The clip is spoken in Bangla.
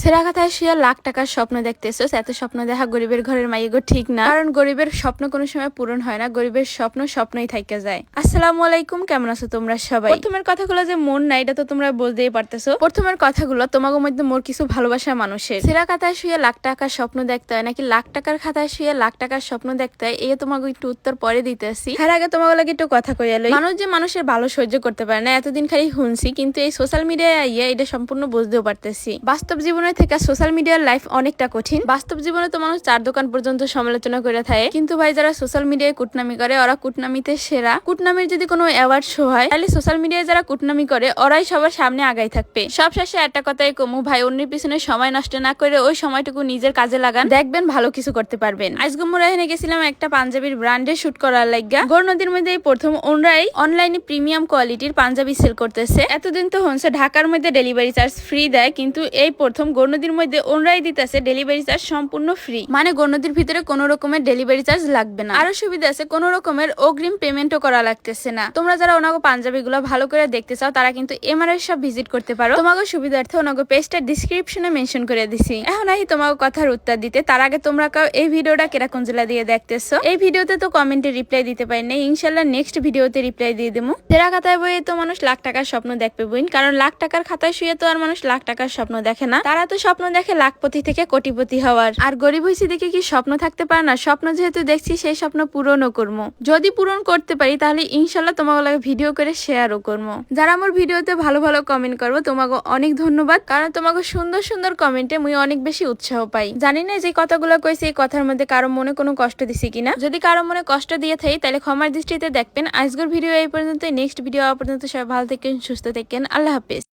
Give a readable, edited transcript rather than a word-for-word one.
ছেঁড়া কাঁথায় শুয়ে লাখ টাকার স্বপ্ন দেখতেছো, এত স্বপ্ন দেখা গরিবের ঘরের মাইগো ঠিক না। কারণ গরিবের স্বপ্ন কোনো সময় পূরণ হয় না, গরিবের স্বপ্ন স্বপ্নই থাইকা যায়। আসসালামু আলাইকুম, কেমন আছো তোমরা সবাই? প্রথমের কথাগুলো যে মন নাই এটা তো তোমরা বলতেই পারতেছো। প্রথমের কথাগুলো তোমাদের মধ্যে মোর কিছু ভালোবাসা মানুষের। ছেঁড়া কাঁথায় শুয়ে লাখ টাকার স্বপ্ন দেখতে হয় নাকি লাখ টাকার খাতায় শুয়ে লাখ টাকার স্বপ্ন দেখতে হয়, এই তোমাকে একটু উত্তর পরে দিতেছি। এর আগে তোমাকে লাগে একটু কথা কইয়া লই। মানুষ যে মানুষের ভালো সহ্য করতে পারে না এতদিন খালি শুনছি, কিন্তু এই সোশ্যাল মিডিয়ায় আইয়া এটা সম্পূর্ণ বুঝতেও পারতেছি। বাস্তব জীবনে থেকে সোশ্যাল মিডিয়ার লাইফ অনেকটা কঠিন। বাস্তব জীবনে তো মানুষ চার দোকান পর্যন্ত সমালোচনা করে থাকে, কিন্তু ভাই যারা সোশ্যাল মিডিয়ায় কুটনামি করে ওরা কুটনামিতে সেরা। কুটনামির যদি কোনো অ্যাওয়ার্ড শো হয় তাহলে সোশ্যাল মিডিয়ায় যারা কুটনামি করে ওরাই সবার সামনে আগাই থাকবে। সব শেষে একটা কথাই কমু, ভাই অন্যের পিছনে সময় নষ্ট না করে ওই সময়টুকু নিজের কাজে লাগান, দেখবেন ভালো কিছু করতে পারবেন। আজকে মোরা এখানে গেছিলাম একটা পাঞ্জাবির ব্র্যান্ডে শুট করার লাগা। গড় নদীর মধ্যে এই প্রথম ওনরাই অনলাইনে প্রিমিয়াম কোয়ালিটির পাঞ্জাবি সেল করতেছে। এতদিন তো হচ্ছে ঢাকার মধ্যে ডেলিভারি চার্জ ফ্রি দেয়, কিন্তু এই প্রথম গড় নদীর মধ্যে ওনরাই দিতেছে ডেলিভারি চার্জ সম্পূর্ণ ফ্রি। মানে গড় নদীর ভিতরে কোনো রকমের ডেলিভারি চার্জ লাগবে না। আরো সুবিধা আছে, কোনো রকমের অগ্রিম পেমেন্টও করা লাগতেছে না। তোমরা যারা ওনাগো পাঞ্জাবি গুলো ভালো করে দেখতে চাও তারা কিন্তু এমআরআই সব ভিজিট করতে পারো। তোমাকে সুবিধার্থে ওনাগো পেজটা ডিসক্রিপশনে মেনশন করে দিছি। এখন আহি তোমাকে কথার উত্তর দিতে, তার আগে তোমরা কাও এই ভিডিওটা কিরকম জেলা দিয়ে দেখতেছো। এই ভিডিওতে তো কমেন্টে রিপ্লাই দিতে পারি না, ইনশাল্লাহ নেক্সট ভিডিওতে রিপ্লাই দিয়ে দেবো। ছেঁড়া খাতায় বইয়ে তো মানুষ লাখ টাকার স্বপ্ন দেখবে বইন, কারণ লাখ টাকার খাতায় শুয়ে তো আর মানুষ লাখ টাকার স্বপ্ন দেখে না। তারা তো স্বপ্ন দেখে লাখপতি থেকে কোটিপতি হওয়ার। আর গরিব হয়েছি দেখে কি স্বপ্ন থাকতে পারে না? স্বপ্ন যেহেতু দেখছি সেই স্বপ্ন পূরণও করবো। যদি পূরণ করতে পারি তাহলে ইনশাল্লাহ তোমাকে লাগে ভিডিও করে শেয়ারও করবো। যারা আমার ভিডিওতে ভালো ভালো কমেন্ট করবো তোমাকে অনেক ধন্যবাদ, কারণ তোমাকে সুন্দর সুন্দর কমেন্টে মুই অনেক বেশি উৎসাহ পাই। জানি না যে কথাগুলো কইছি এই কথার মধ্যে কারো মনে কোনো কষ্ট দিছি কিনা। যদি কারো মনে কষ্ট দিয়ে থাকি তাহলে ক্ষমার দৃষ্টিতে দেখবেন। আজকের ভিডিও এই পর্যন্ত, নেক্সট ভিডিও পর্যন্ত সবাই ভালো থাকেন, সুস্থ থাকেন, আল্লাহ হাফেজ।